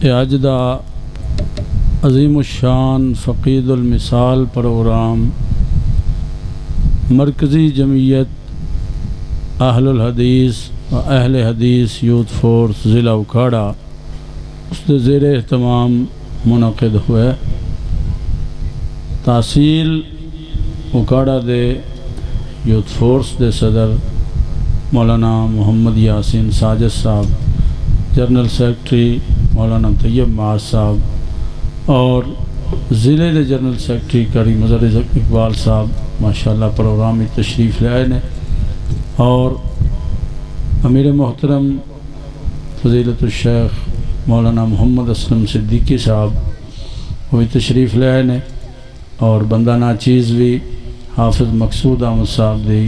اج دا عظیم الشان فقید المثال پروگرام مرکزی جمعیت اہل الحدیث و اہل حدیث یوتھ فورس ضلع اکھاڑا اس کے زیر اہتمام منعقد ہوئے۔ تحصیل اکھاڑا دے یوتھ فورس دے صدر مولانا محمد یاسین ساجد صاحب، جنرل سیکرٹری مولانا طیب معاذ صاحب اور ضلع دے جنرل سیکرٹری کری مظہر اقبال صاحب ماشاءاللہ پروگرام میں تشریف لے آئے نے، اور امیر محترم فضیلت الشیخ مولانا محمد اسلم صدیقی صاحب وہ تشریف لے آئے نے، اور بندہ ناچیز بھی حافظ مقصود احمد صاحب دی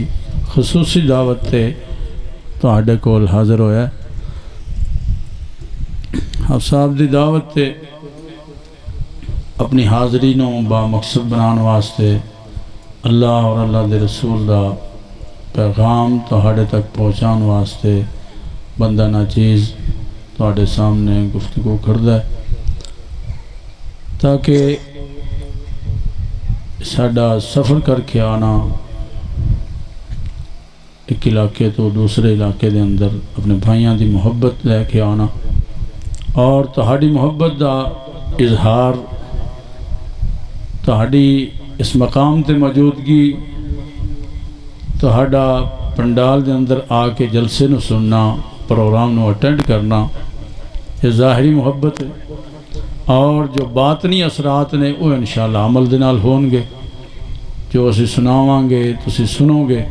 خصوصی دعوت تے تہاڈے کول حاضر ہویا ہے۔ حافظ صاحب دی دعوت تے اپنی حاضری نو با مقصد بنان واسطے اللہ اور اللہ دے رسول دا پیغام تہاڈے تک پہنچان واسطے بندہ ناچیز تہاڈے سامنے گفتگو کردا ہے، تاکہ ساڈا سفر کر کے آنا ایک علاقے تو دوسرے علاقے دے اندر اپنے بھائیاں دی محبت لے کے آنا اور تہاڈی محبت دا اظہار، تہاڈی اس مقام تے موجودگی، تہاڈا پنڈال دے اندر آ کے جلسے نو سننا، پروگرام نو اٹینڈ کرنا، یہ ظاہری محبت ہے، اور جو باطنی اثرات نے وہ انشاءاللہ عمل دے نال ہون گے، جو اسی سناواں گے تسی سنو گے۔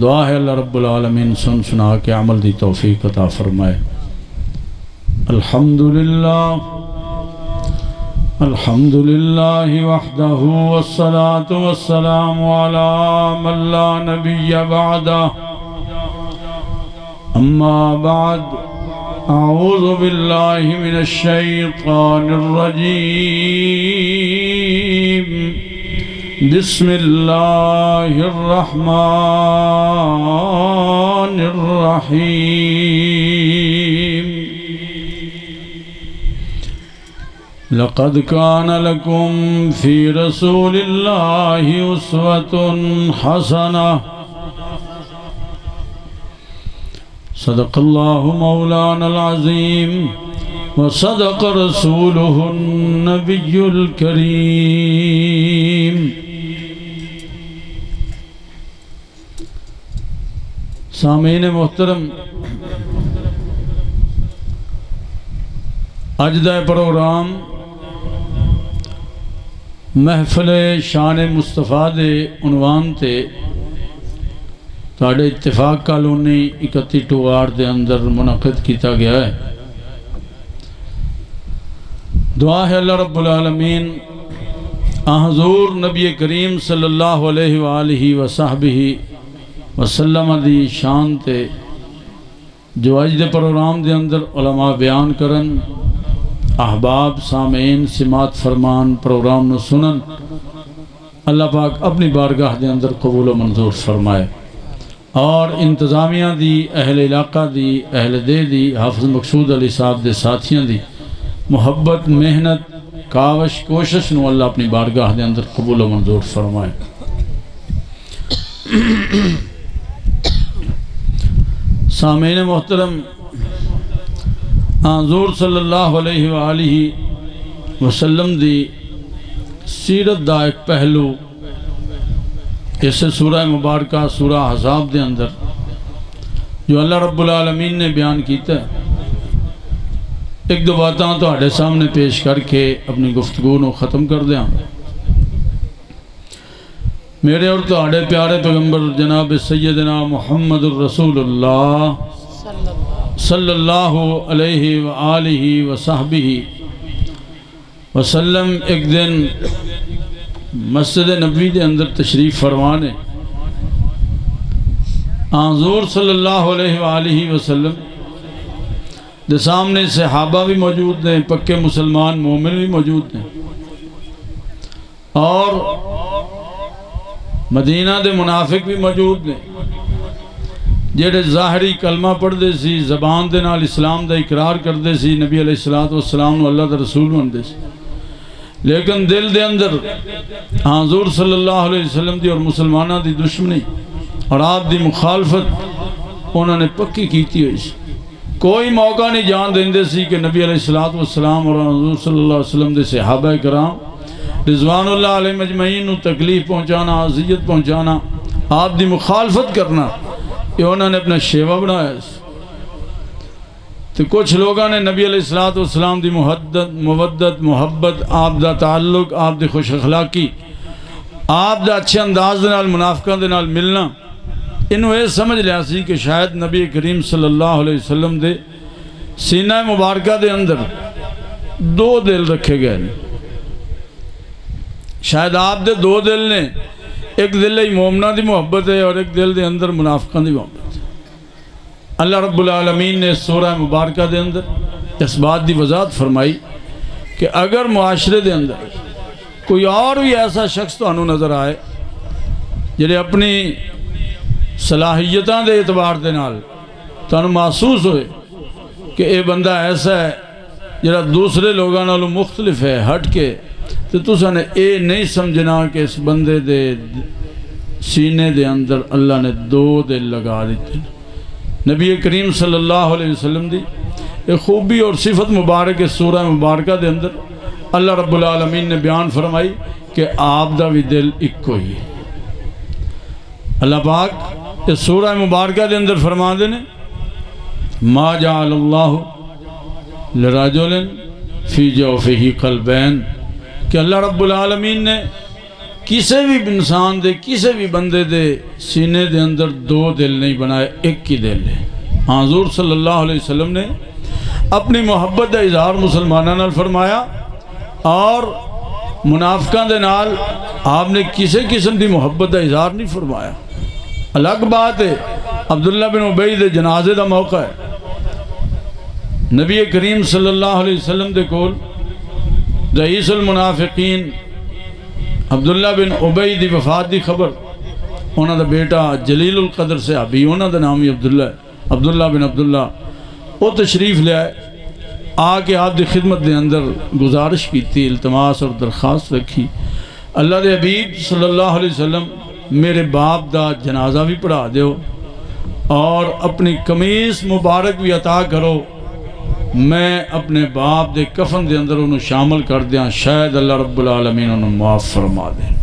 دعا ہے اللہ رب العالمین سن سنا کے عمل دی توفیق عطا فرمائے۔ الحمدللہ وحدہ والصلاة والسلام علی من لا نبی بعدہ، اما بعد اعوذ باللہ من الشیطان الرجیم، بسم اللہ الرحمن الرحیم۔ لقد كان لكم في رسول الله أسوة حسنة، صدق الله مولانا العظيم وصدق رسوله النبي الكريم۔ سامعین محترم، اج دا پروگرام محفل شان مصطفیٰ دے عنوان تے تاڑے اتفاق کالونی 31 ٹوار دے اندر منعقد کیتا گیا ہے۔ دعا ہے اللہ رب العالمین حضور نبی کریم صلی اللہ علیہ وآلہ وصحبہ وسلم دی شان تے جو اج دے پروگرام دے اندر علماء بیان کرن، احباب سامعین سماعت فرمان پروگرام نو سنن، اللہ پاک اپنی بارگاہ دے اندر قبول و منظور فرمائے، اور انتظامیہ دی، اہل علاقہ دی، اہل دے دی، حافظ مقصود علی صاحب دے ساتھیاں دی محبت، محنت، کاوش، کوشش نو اللہ اپنی بارگاہ دے اندر قبول و منظور فرمائے۔ سامعین محترم، حضور صلی اللہ علیہ وآلہ وسلم دی سیرت دا ایک پہلو اس سورہ مبارکہ سورہ احزاب دے اندر جو اللہ رب العالمین نے بیان کیتا ہے، ایک دو باتاں تہاڈے سامنے پیش کر کے اپنی گفتگو نو ختم کر دیاں۔ میرے اور تہاڈے پیارے پیغمبر جناب سیدنا محمد الرسول اللہ صلی اللہ علیہ وآلہ وصحبہ وسلم ایک دن مسجد نبوی دے اندر تشریف فرمانے، حضور صلی اللہ علیہ وآلہ وسلم دے سامنے صحابہ بھی موجود ہیں، پکے مسلمان مومن بھی موجود ہیں، اور مدینہ دے منافق بھی موجود ہیں، جڑے ظاہری کلمہ پڑھتے سی، زبان دے نال اسلام دا اقرار کرتے سی، نبی علیہ السلام نو اللہ دا رسول منتے سی، لیکن دل دے اندر حضور صلی اللہ علیہ وسلم دی اور مسلمانہ دی دشمنی اور آپ دی مخالفت انہوں نے پکی کیتی ہوئی سی۔ کوئی موقع نہیں جان دیندے سی کہ نبی علیہ السلام اور حضور صلی اللہ علیہ وسلم دے صحابہ کرام رضوان اللہ علیہ مجمعین نو تکلیف پہنچانا، اذیت پہنچانا، آپ دی مخالفت کرنا، یہ انہوں نے اپنا شیوہ بنایا سی۔ تو کچھ لوگوں نے نبی علیہ السلام دی مودت، محبت، آپ دا تعلق، آپ دی خوش اخلاقی، آپ دا اچھے انداز دے نال منافقاں دے نال ملنا، انہوں یہ سمجھ لیا سی کہ شاید نبی کریم صلی اللہ علیہ وسلم دے سینہ مبارکہ دے اندر دو دل رکھے گئے ہیں۔ شاید آپ دے دو دل نے، ایک دل مومنہ دی محبت ہے اور ایک دل دے اندر منافقاں دی محبت ہے۔ اللہ رب العالمین نے سورہ مبارکہ دے اندر اس بات دی وضاحت فرمائی کہ اگر معاشرے دے اندر کوئی اور بھی ایسا شخص تو انہوں نظر آئے جنہیں اپنی صلاحیتاں دے اعتبار دے نال تو انہوں محسوس ہوئے کہ اے بندہ ایسا ہے جنہا دوسرے لوگاں نالوں مختلف ہے، ہٹ کے، تو تُسا نے اے نہیں سمجھنا کہ اس بندے دے سینے دے اندر اللہ نے دو دل لگا دیتے۔ نبی کریم صلی اللہ علیہ وسلم دی ایک خوبی اور صفت مبارک سورہ مبارکہ دے اندر اللہ رب العالمین نے بیان فرمائی کہ آپ دا بھی دل ایک کوئی ہے۔ اللہ پاک اس سورہ مبارکہ دے اندر فرما دینے ما جعل اللہ لرجل فی جوفہ قلبین، کہ اللہ رب العالمین نے کسی بھی انسان دے، کسی بھی بندے دے سینے دے اندر دو دل نہیں بنائے، ایک ہی دل ہے۔ حضور صلی اللہ علیہ وسلم نے اپنی محبت دا اظہار مسلمانوں نال فرمایا اور منافقاں دے نال آپ نے کسی قسم دی محبت دا اظہار نہیں فرمایا۔ الگ بات ہے عبداللہ بن ابی دے جنازے دا موقع ہے، نبی کریم صلی اللہ علیہ وسلم دے کول رئیس المنافقین عبداللہ بن ابی دی وفات دی خبر، انہوں دا بیٹا جلیل القدر سے ابھی، انہوں دا نام ہی عبداللہ بن عبداللہ، وہ تشریف لے آئے، آ کے آپ دی خدمت دے اندر گزارش کی تھی، التماس اور درخواست رکھی، اللہ دے حبیب صلی اللہ علیہ وسلم میرے باپ دا جنازہ بھی پڑھا دیو اور اپنی قمیص مبارک بھی عطا کرو، میں اپنے باپ دے کفن دے اندر انہوں شامل کر دیا، شاید اللہ رب العالمین انہوں معاف فرما دے۔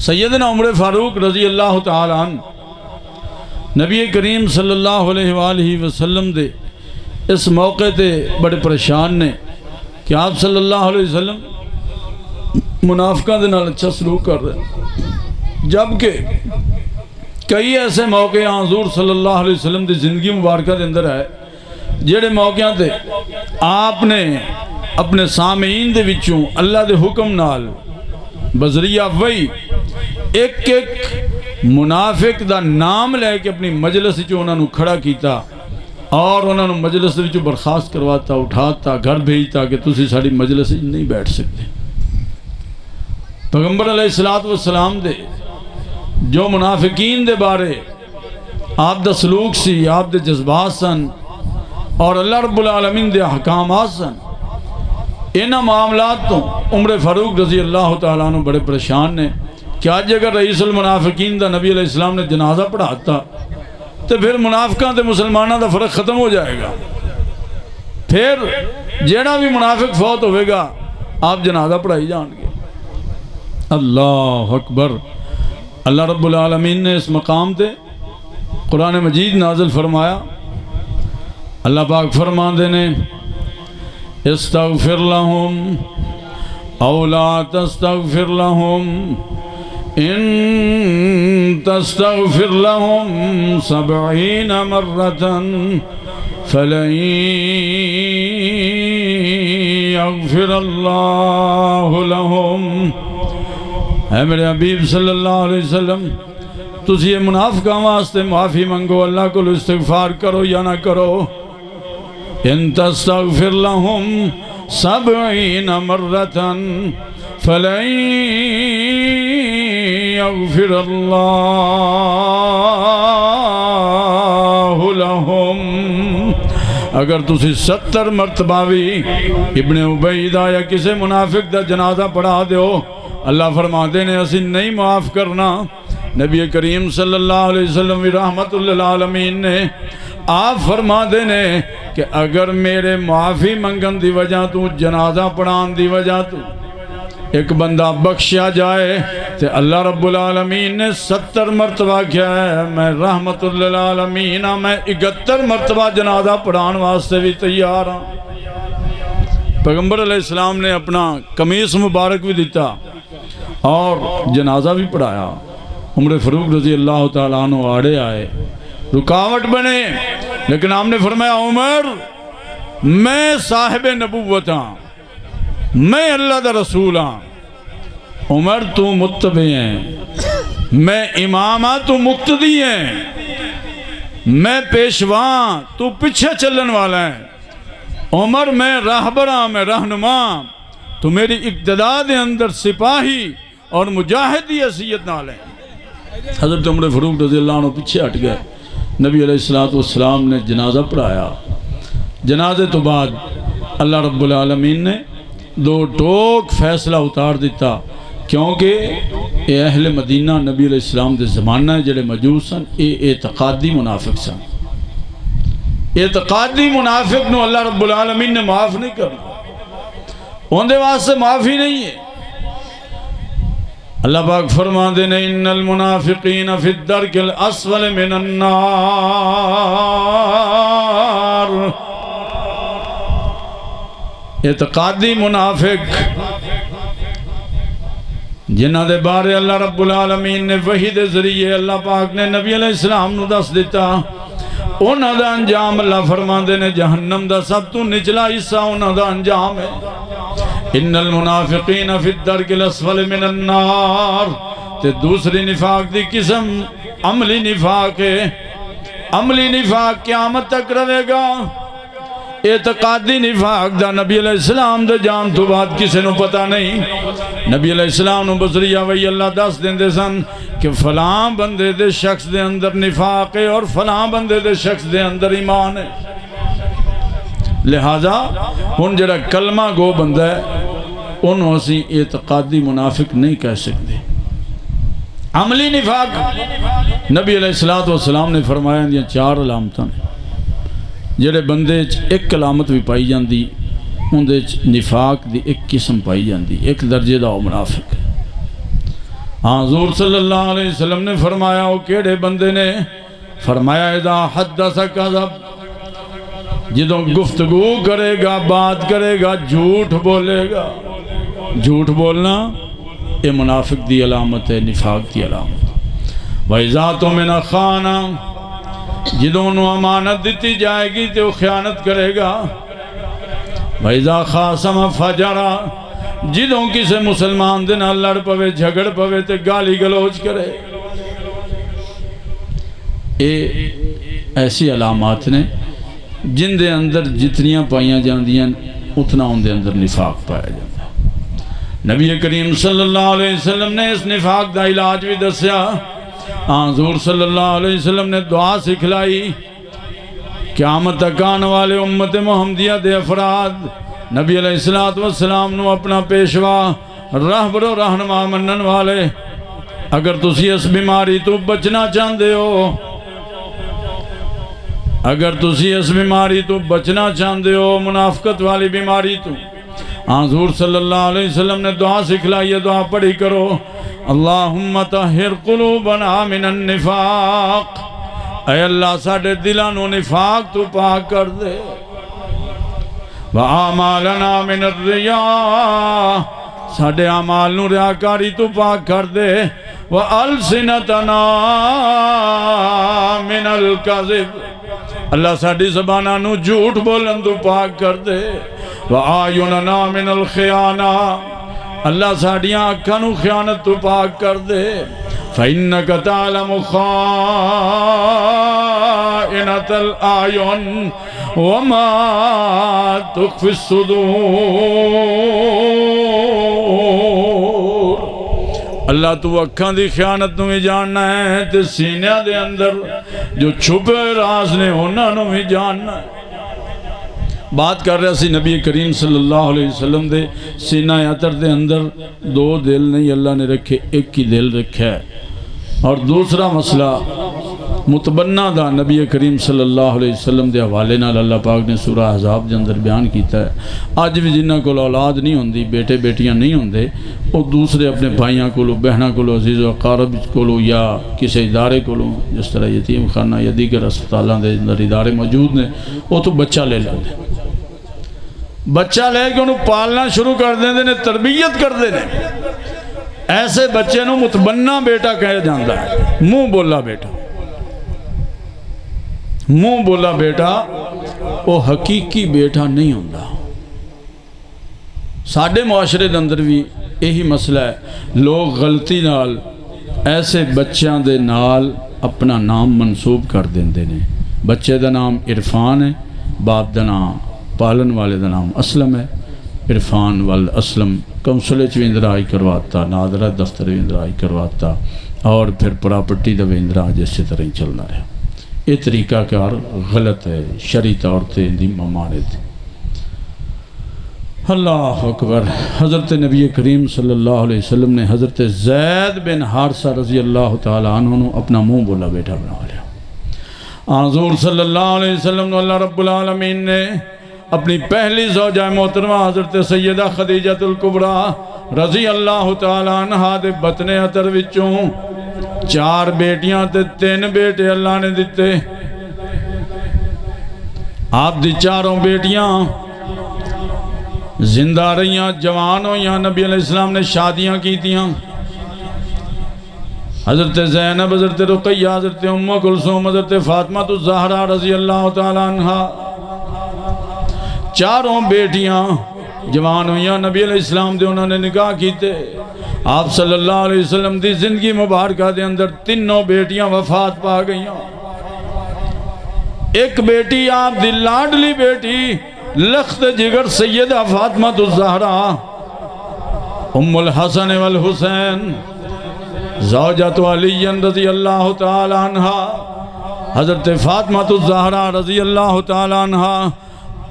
سیدنا عمر فاروق رضی اللہ تعالیٰ عنہ نبی کریم صلی اللہ علیہ وآلہ وسلم دے اس موقع تے بڑے پریشان نے کہ آپ صلی اللہ علیہ وسلم منافقہ دے نال اچھا سلوک کر رہے ہیں، جبکہ کئی ایسے موقع حضور صلی اللہ علیہ وسلم دی زندگی مبارکہ دے اندر آئے جڑے موقعوں تے آپ نے اپنے سامعین دے وچوں اللہ دے حکم نال بذریعہ وحی ایک ایک منافق دا نام لے کے اپنی مجلس وچوں انہاں نوں کھڑا کیتا اور انہاں نوں مجلس وچوں برخاست کرواتا، اٹھاتا، گھر بھیجتا کہ تسی ساڈی مجلس وچ نہیں بیٹھ سکتے۔ پیغمبر علیہ السلام دے جو منافقین دے بارے آپ دا سلوک سی، آپ دے جذبات سن اور اللہ رب العالمین دے احکامات سن، انہاں معاملات تو عمر فاروق رضی اللہ تعالیٰ عنہ بڑے پریشان نے کہ آج اگر رئیس المنافقین دا نبی علیہ السلام نے جنازہ پڑھاتا تو پھر منافقاں تے مسلمانوں دا فرق ختم ہو جائے گا، پھر جیڑا بھی منافق فوت ہوئے گا آپ جنازہ پڑھائی جان گے۔ اللہ اکبر۔ اللہ رب العالمین نے اس مقام تے قرآن مجید نازل فرمایا، اللہ پاک فرمان دینے استغفر لهم او لا تستغفر لهم ان تستغفر لهم 70 مرة فلن يغفر الله لهم۔ اے میرے حبیب صلی اللہ علیہ وسلم، تسی یہ منافقاں واسطے معافی منگو، اللہ کو استغفار کرو یا نہ کرو۔ ان تستغفر لهم 70 مرة فلن يغفر الله اگر تسی 70 مرتبہ بھی ابن ابی دا یا کسی منافق دا جنازہ پڑھا دیو اللہ فرماتے نے اسی نہیں معاف کرنا۔ نبی کریم صلی اللہ علیہ وسلم رحمت للعالمین نے آپ فرما دینے کہ اگر میرے معافی منگن دی وجہ تو جنازہ پڑھان دی وجہ تو ایک بندہ بخشیا جائے تو اللہ رب العالمین نے 70 مرتبہ کیا ہے، میں رحمت للعالمین میں 71 مرتبہ جنازہ پڑھان واسطے بھی تیار ہوں۔ پیغمبر علیہ السلام نے اپنا قمیص مبارک بھی دیتا اور جنازہ بھی پڑھایا۔ عمر فاروق رضی اللہ تعالیٰ عنہ آڑے آئے، رکاوٹ بنے، لیکن آپ نے فرمایا عمر میں صاحب نبوت ہاں، میں اللہ دا رسول ہاں، عمر تو متبع ہیں، میں امام ہاں تو مقتدی ہیں، میں پیشواں تو پیچھے چلن والا ہے، عمر میں راہبر ہاں، میں رہنما، تو میری اقتداء دے اندر سپاہی اور مجاہدی حیثیت نال ہے۔ حضرت عمر فاروق رضی اللہ عنہ پیچھے ہٹ گئے، نبی علیہ السلام نے جنازہ پڑھایا۔ جنازے تو بعد اللہ رب العالمین نے دو ٹوک فیصلہ اتار دیتا، کیونکہ اے اہل مدینہ نبی علیہ السلام دے زمانہ جڑے مجوس سن، اے اعتقادی منافق سن۔ اعتقادی منافق نو اللہ رب العالمین نے معاف نہیں کرنا، ان دے واسطے معافی نہیں ہے۔ اللہ پاک فرما دینے ان المنافقین فی الدرک الاسفل من النار، اعتقادی منافق جنہ دے بارے اللہ رب العالمین نے وحی دے ذریعے اللہ پاک نے نبی علیہ السلام نو دس دیتا، انہاں دا انجام اللہ فرما دینے جہنم دا سب تو نچلا حصہ انہاں دا انجام ہے۔ ان المنافقین فی الدرک الاسفل من النار، تے دوسری نفاق دی قسم عملی نفاق ہے۔ عملی نفاق قیامت تک رہے گا، اعتقادی نفاق دا نبی علیہ السلام دے جان تو بعد کسے نو پتہ نہیں۔ نبی علیہ السلام نو بصریہ وہی اللہ دس دیں دے سن کہ فلاں بندے دے شخص دے اندر نفاق ہے اور فلاں بندے دے شخص دے اندر ایمان ہے۔ لہذا ان جڑا کلمہ گو بندہ ہے انہوں اسی اعتقادی منافق نہیں کہہ سکتے۔ عملی نفاق نبی علیہ السلام نے فرمایا دیا 4 علامتاں نے، جڑے بندے ایک علامت بھی پائی جاندی ان دے نفاق دی ایک قسم پائی جاندی، ایک درجے دا منافق۔ حضور صلی اللہ علیہ وسلم نے فرمایا وہ کیڑے بندے نے؟ فرمایا اذا حدث کذب، جدوں گفتگو کرے گا بات کرے گا جھوٹ بولے گا۔ جھوٹ بولنا یہ منافق دی علامت ہے، نفاق دی علامت۔ وَإِذَا تُؤْمِنَ خَانَ، جدوں انہوں امانت دیتی جائے گی تو خیانت کرے گا۔ وَإِذَا خَاصَمَ فَجَرَ، جدوں کسے مسلمان دے نال لڑ پوے جھگڑ پوے تے گالی گلوچ کرے۔ یہ ایسی علامات نے جن دے اندر جتنیاں پائیاں جاندیاں اتنا ان دے اندر نفاق پایا جاتا ہے۔ نبی کریم صلی اللہ علیہ وسلم نے اس نفاق دا علاج بھی دسیا۔ حضور صلی اللہ علیہ وسلم نے دعا سکھلائی، قیامت تک آنے والے امت محمدیہ دے افراد نبی علیہ السلام نو اپنا پیشوا رہبر و رہنما منن والے، اگر تسی اس بیماری تو بچنا چاہندے ہو، اگر تسی اس بیماری تو بچنا چاہندے ہو، منافقت والی بیماری تو، حضور صلی اللہ علیہ وسلم نے دعا سکھلائی، دعا پڑھی کرو، اللہم طہر قلوبنا من النفاق، اے اللہ ساڑھے دلانو نفاق تو پاک کر دے، وَآمَالَنَا مِنَ الرِّيَاءِ، ساڑھے اعمال نو ریاکاری تو پاک کر دے، وَأَلْسِنَتَنَا مِنَ الْكَذِبِ، اللہ ساڑھی زبانہ نو جھوٹ بولن تو پاک کر دے، وَآیُنَنَا مِنَ الْخِيَانَةِ، اللہ ساڑھیاں اکھا نو خیانت تو پاک کر دے، فَإِنَّكَ تَعْلَمُ خَائِنَةَ الْأَعْيُنِ وَمَا تُخْفِي الصُّدُورِ، اللہ تو اکھاں دی خیانت نو بھی جاننا ہے تے سینہ دے اندر جو چھپے راز نے انہاں نو بھی جاننا ہے۔ بات کر رہا سی نبی کریم صلی اللہ علیہ وسلم دے سینہ عطر دے اندر دو دل نہیں اللہ نے رکھے، ایک ہی دل رکھا ہے۔ اور دوسرا مسئلہ متبنہ دا نبی کریم صلی اللہ علیہ وسلم دے حوالے نال اللہ پاک نے سورہ احزاب دے اندر بیان کیتا ہے۔ آج بھی جنہ کو اولاد نہیں ہوندی، بیٹے بیٹیاں نہیں ہوندے، وہ دوسرے اپنے بھائیاں کو، بہناں کو، عزیز و اقارب کو یا کسی ادارے کو، جس طرح یتیم خانہ یا دیگر اسپتالاں دے اندر ادارے موجود نے، وہ تو بچہ لے لیندے، بچہ لے کے انہوں پالنا شروع کر دیندے نے، تربیت کر دیندے نے۔ ایسے بچے نو متبنہ بیٹا کہا جاندہ ہے، منہ بولا بیٹا، منہ بولا بیٹا وہ حقیقی بیٹا نہیں ہوندہ۔ ساڑھے معاشرے دے اندر بھی یہی مسئلہ ہے، لوگ غلطی نال ایسے بچیاں دے نال اپنا نام منسوب کر دیندے نے۔ بچے دا نام عرفان ہے، باپ دا نام پالن والے دا نام اسلم ہے، عرفان والاسلم کونسلے چوی اندرائی کرواتا، نادرہ دفتر اندرائی کرواتا، اور پھر پراپرٹی دا اندراج اسی طرح ہی چلنا رہا۔ یہ طریقہ کار غلط ہے، شرعی طور تے دی ممانعت۔ اللہ اکبر۔ حضرت نبی کریم صلی اللہ علیہ وسلم نے حضرت زید بن حارثہ رضی اللہ تعالیٰ عنہ اپنا منہ بولا بیٹا بنا لیا۔ حضور صلی اللہ علیہ وسلم نے اللہ رب العالمین نے اپنی پہلی زوجہ محترمہ حضرت سیدہ خدیجہ الکبریٰ رضی اللہ تعالیٰ عنہ دے بطن عطر وچوں 4 بیٹیاں تے 3 بیٹے اللہ نے دیتے۔ آپ دی 4 بیٹیاں زندہ رہیاں، جوان ہویاں، نبی علیہ السلام نے شادیاں کیتیاں۔ حضرت زینب، حضرت رقیہ، حضرت ام کلثوم، حضرت فاطمہ الزہرا رضی اللہ تعالیٰ عنہ، 4 بیٹیاں جوان ہویاں، نبی علیہ السلام دے انہوں نے نکاح کیتے۔ آپ صلی اللہ علیہ وسلم دی زندگی مبارکہ دے اندر 3 بیٹیاں وفات پا گئیاں۔ ایک بیٹی آپ دی لاڈلی بیٹی لخت جگر سیدہ فاطمہ الزہرا ام الحسن والحسین زوجۃ علی رضی اللہ تعالی عنہ، حضرت فاطمہ الزہرا رضی اللہ تعالی عنہ،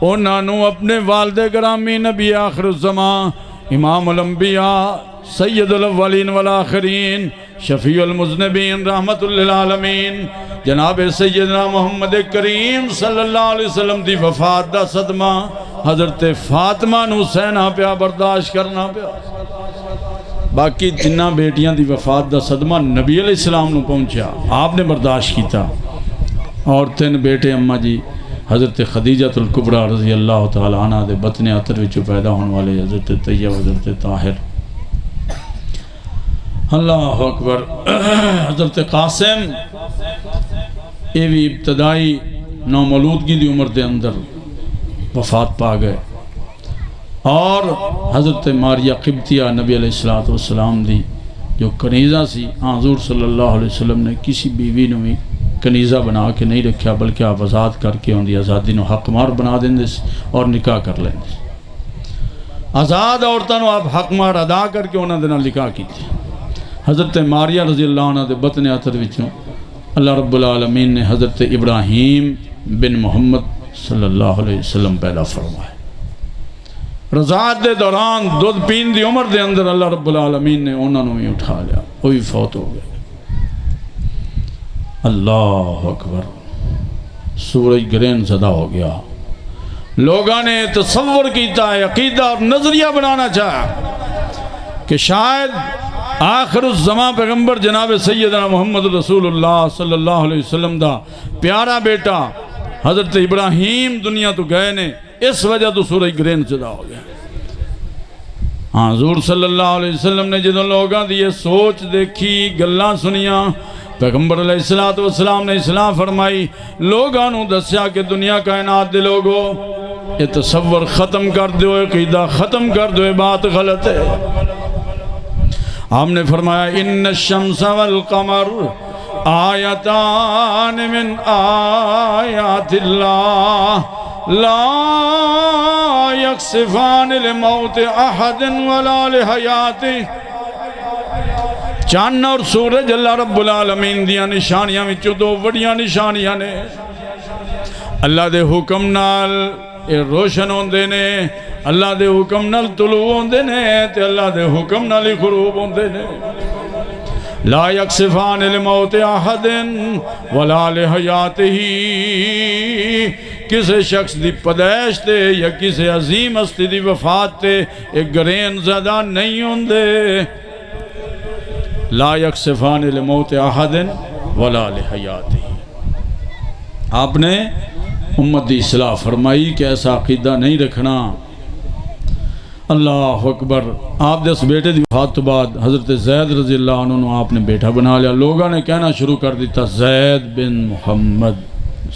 انہوں نے اپنے والد گرامی نبی آخر الزمان امام الانبیاء سید الاولین والآخرین شفیع المذنبین رحمت للعالمین جناب سیدنا محمد کریم صلی اللہ علیہ وسلم دی وفات دا صدمہ حضرت فاطمہ نو سہنا پیا، برداشت کرنا پیا۔ باقی 3 بیٹیاں دی وفات دا صدمہ نبی علیہ السلام نو پہنچا، آپ نے برداشت کیتا۔ اور 3 بیٹے اماں جی حضرت خدیجہ الکبریٰ رضی اللہ تعالیٰ عنہ دے بطن عطر وچوں پیدا ہونے والے حضرت طیب، حضرت طاہر، اللہ اکبر، حضرت قاسم، یہ بھی ابتدائی نومولودگی دی عمر دے اندر وفات پا گئے۔ اور حضرت ماریہ قبطیہ نبی علیہ السلام دی جو کنیزہ سی، حضور صلی اللہ علیہ وسلم نے کسی بیوی نو بھی کنیزہ بنا کے نہیں رکھا، بلکہ آپ آزاد کر کے ان دی آزادی نو حق مار بنا دیندے اور نکاح کر لیندے۔ آزاد عورتوں آپ حق مار ادا کر کے انہوں نے نکاح کیتے۔ حضرت ماریہ رضی اللہ عنہ دے بطن عطر وچوں اللہ رب العالمین نے حضرت ابراہیم بن محمد صلی اللہ علیہ وسلم پیدا فرمائے۔ رضاعت دے دوران دودھ پین دی عمر دے اندر اللہ رب العالمین نے انہوں نے اٹھا لیا، وہ بھی فوت ہو گئے۔ اللہ اکبر، سورج گرہن زدہ ہو گیا۔ لوگوں نے تصور کیتا ہے، عقیدہ اور نظریہ بنانا چاہا کہ شاید آخر الزمان پیغمبر جناب سیدنا محمد رسول اللہ صلی اللہ علیہ وسلم دا پیارا بیٹا حضرت ابراہیم دنیا تو گئے نے، اس وجہ تو سورج گرہن زدہ ہو گیا۔ حضور صلی اللہ علیہ وسلم نے جدوں لوگاں دی یہ سوچ دیکھی، گلاں سنیاں، پیغمبر علیہ السلام نے اصلاح فرمائی، لوگاں نو دسیا کہ دنیا کائنات دے لوگو یہ تصور ختم کر دو، عقیدہ ختم کر دو، یہ بات غلط ہے۔ آپ نے فرمایا ان الشمس والقمر آیتان من آیات اللہ لا یکسفان لموت احد ولا لحیاتی۔ چاند اور سورج اللہ رب العالمین دیاں نشانیاں وچوں 2 بڑیاں نشانیاں نے۔ اللہ دے حکم نال اے روشن ہوندے نے، اللہ دے حکم نال طلوع ہوندے نے تے اللہ دے حکم نال ہی غروب ہوندے نے۔ لا یکسفان لموت احد ولا لحیاتہ، کسی شخص دی پیدائش تے یا کسی عظیم ہستی دی وفات تے ایک گرین زدہ نہیں ہوندے۔ لا یکسفان لموت احد ولا لحیاتہ۔ آپ نے امت دی اصلاح فرمائی کہ ایسا عقیدہ نہیں رکھنا۔ اللہ اکبر۔ آپ دے اس بیٹے دی وفات تو بعد حضرت زید رضی اللہ عنہ آپ نے بیٹا بنا لیا۔ لوگوں نے کہنا شروع کر دیتا زید بن محمد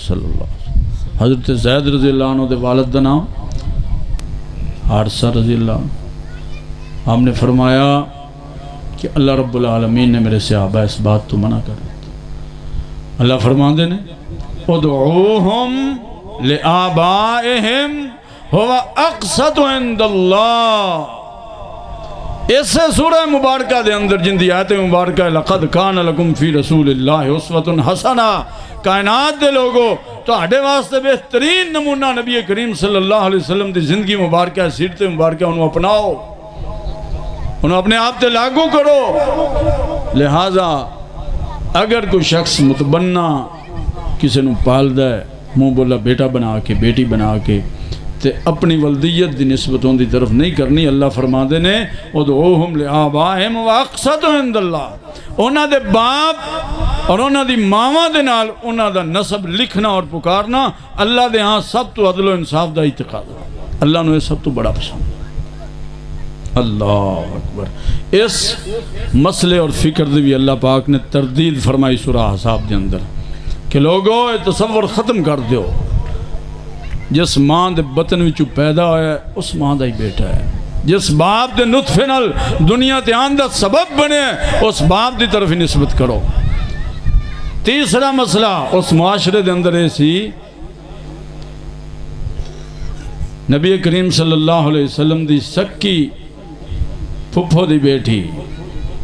صلی اللہ علیہ وسلم۔ حضرت زید رضی اللہ عنہ دے والد دا نام حارثہ رضی اللہ عنہ۔ آپ نے فرمایا کہ اللہ رب العالمین نے میرے صحابہ اس بات تو منع کر دیتا۔ اللہ فرماندے نے ادعوہم لآبائہم هو اقسط عند اللہ۔ اس سورہ مبارکہ دے اندر جن دی آیت مبارکہ لقد کان لکم فی رسول اللہ اسوۃ حسنہ، کائنات دے لوگو تو ہڈے واسطے بہترین نمونہ نبی کریم صلی اللہ علیہ وسلم دی زندگی مبارکہ سیرت مبارکہ انہوں اپناؤ، انہوں اپنے آپ تے لاگو کرو۔ لہٰذا اگر کوئی شخص متبنہ کسی نو پال دے، منہ بولا بیٹا بنا کے بیٹی بنا کے تے اپنی ولدیت دی نسبت ان دی طرف نہیں کرنی، اللہ فرماندے نے ادعوہم لآبائہم واقسط عند اللہ۔ انہاں دے باپ اور انہاں دی ماواں دے نال انہاں دا نسب لکھنا اور پکارنا اللہ دے ہاں سب تو عدل و انصاف دا اعتقاد ہے۔ اللہ نے سب تو بڑا پسند۔ اللہ اکبر۔ اس مسئلے اور فکر دی بھی اللہ پاک نے تردید فرمائی سورہ احزاب دے اندر کہ لوگوں یہ تصور ختم کر دیو، جس ماں دے بطن وچوں پیدا ہویا ہے اس ماں دا ہی بیٹا ہے، جس باپ دے نطفے نال دنیا تے آن دا سبب بنے اس باپ دی طرف ہی نسبت کرو۔ تیسرا مسئلہ اس معاشرے دے اندر ایسی نبی کریم صلی اللہ علیہ وسلم دی سکی پھپھو دی بیٹی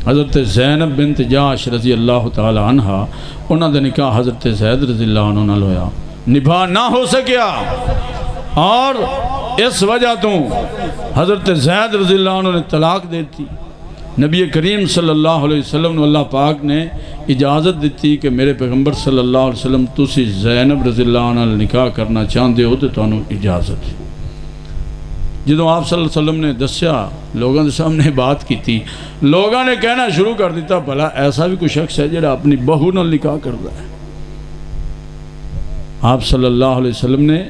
حضرت زینب بنت جاش رضی اللہ تعالی عنہ، انہاں دا نکاح حضرت زید رضی اللہ عنہ نال ہویا، نبھا نہ ہو سکیا اور اس وجہ تو حضرت زید رضی اللہ عنہ نے طلاق دیتی۔ نبی کریم صلی اللہ علیہ وسلم نے اللہ پاک نے اجازت دیتی کہ میرے پیغمبر صلی اللہ علیہ وسلم تسی زینب رضی اللہ عنہ نکاح کرنا چاہتے ہو تو تانوں اجازت ہے۔ جدوں آپ صلی اللہ علیہ وسلم نے دسیا، لوگوں کے سامنے بات کی تھی، لوگوں نے کہنا شروع کر دیتا بھلا ایسا بھی کوئی شخص ہے جڑا اپنی بہو نال نکاح کرتا ہے۔ آپ صلی اللہ علیہ وسلم نے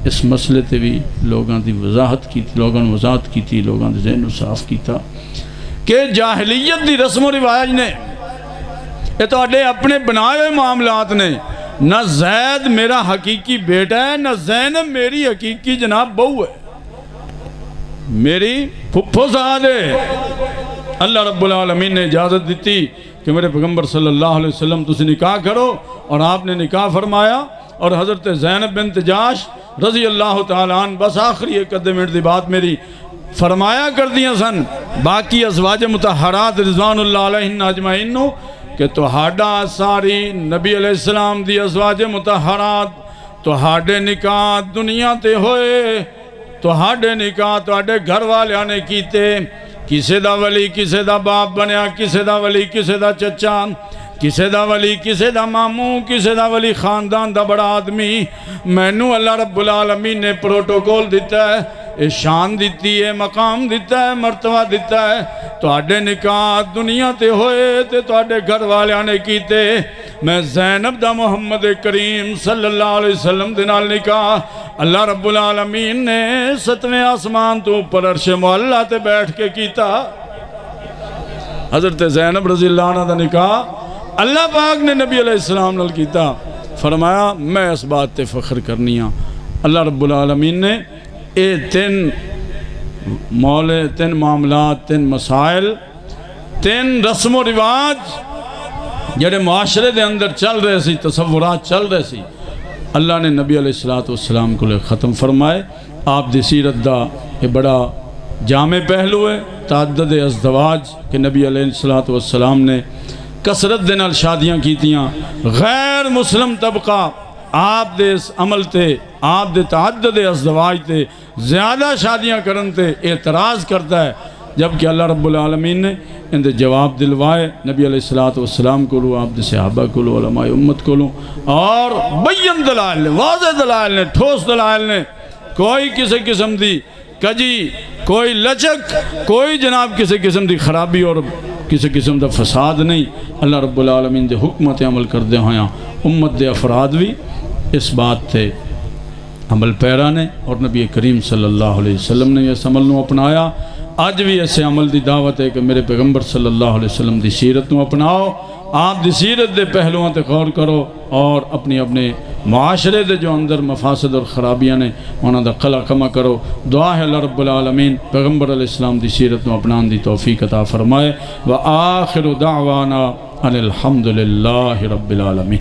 اس مسئلے تے بھی لوگوں دی وضاحت کی تھی، لوگوں نے وضاحت کی تھی، لوگوں نے ذہن صاف کیتا کہ جاہلیت دی رسم و رواج نے یہ تو اپنے بنائے ہوئے معاملات نے، نہ زید میرا حقیقی بیٹا ہے، نہ زینب میری حقیقی جناب بہو ہے، میری پھپھو سعاد ہے۔ اللہ رب العالمین نے اجازت دیتی کہ میرے پیغمبر صلی اللہ علیہ وسلم تسی نکاح کرو، اور آپ نے نکاح فرمایا، اور حضرت زینب بنت جاش رضی اللہ تعالیٰ عنہ بس آخری ایک قدم منٹ دی بات میری فرمایا کر دیا سن، باقی ازواج مطہرات رضوان اللہ علیہن اجمعین کہ توہاڈا ساری نبی علیہ السلام دی ازواج مطہرات توہاڈے نکاح دنیا تے ہوئے، توہاڈے نکاح توہاڈے گھر والیاں نے کیتے، کسے دا ولی کسے دا باپ بنیا، کسے دا ولی کسے دا چچا، کسے دا ولی کسے دا ماموں، کسے دا ولی خاندان دا بڑا آدمی۔ مینوں اللہ رب العالمین نے پروٹوکول دیتا ہے، شان دیتی ہے، مقام دیتا ہے، مرتبہ دیتا ہے۔ توہاڈے نکاح دنیا تے ہوئے تے توہاڈے گھر والیاں نے کیتے، میں زینب دا محمد کریم صلی اللہ علیہ وسلم دے نال نکاح اللہ رب العالمین نے 7ویں آسمان تو اوپر عرش معلیٰ تے بیٹھ کے کیتا۔ حضرت زینب رضی اللہ عنہ دا نکاح اللہ پاک نے نبی علیہ السلام نال کیتا، فرمایا میں اس بات تے فخر کرنی ہاں۔ اللہ رب العالمین نے اے تین معاملات، تین مسائل، تین رسم و رواج جڑے معاشرے دے اندر چل رہے سی، تصورات چل رہے سی، اللہ نے نبی علیہ السلام کو لے ختم فرمائے۔ آپ دی سیرت دا یہ بڑا جامع پہلو ہے، تعدد ازدواج کہ نبی علیہ السلام نے کثرت دے نال شادیاں کیتیاں، غیر مسلم طبقہ آپ دے اس عمل تے آپ دے تعدد ازدواج تے زیادہ شادیاں کرن تے اعتراض کرتا ہے، جبکہ اللہ رب العالمین نے ان دے جواب دلوائے نبی علیہ السلام کو لو، آپ دے صحابہ کو لو، علماء امت کو لو، اور بین دلائل نے، واضح دلائل نے، ٹھوس دلائل نے، کوئی کسی قسم دی کجی، کوئی لچک، کوئی جناب کسی قسم دی خرابی اور کسی قسم دا فساد نہیں۔ اللہ رب العالمین دے حکمت عمل کردے ہویاں امت دے افراد بھی اس بات تے عمل پیرا نے، اور نبی کریم صلی اللہ علیہ وسلم نے اس عمل نو اپنایا۔ اج بھی ایسے عمل دی دعوت ہے کہ میرے پیغمبر صلی اللہ علیہ وسلم دی سیرت نو اپناؤ، آپ دی سیرت دے پہلوؤں تے غور کرو، اور اپنے معاشرے دے جو اندر مفاسد اور خرابیاں نے انہاں دا قلع کما کرو۔ دعا ہے اللہ رب العالمین پیغمبر علیہ السلام دی سیرت نو اپنان دی توفیق عطا فرمائے۔ وآخر دعوانا ان الحمد للہ رب العالمین۔